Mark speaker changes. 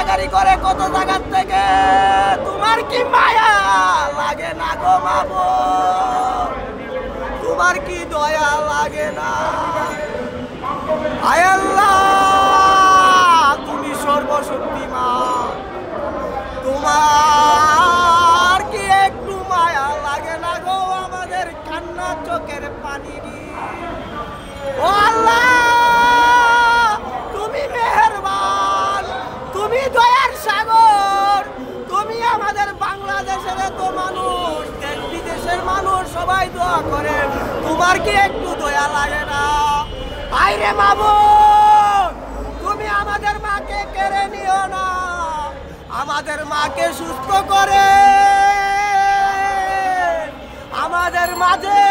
Speaker 1: কারাগারি করে কত জায়গার থেকে, তোমার কি মায়া লাগে না গো মাবুদ? তোমার কি দয়া লাগে না? আয় আল্লাহ, তুমি সর্বশক্তিমান, তোমার কি একটু মায়া লাগে না গো আমাদের কান্না চোখের পানি নিয়ে? ও আল্লাহ, তুমি মেহেরবান, তুমি দয়ার সাগর, তুমি আমাদের বাংলাদেশের এত মানুষ, দেশ বিদেশের মানুষ সবাই দোয়া করে, তোমার কি একটু দয়া লাগে না? আইরে মাবুদ, তুমি আমাদের মাকে কেড়ে নিও না, আমাদের মাকে সুস্থ করে আমাদের মাঝে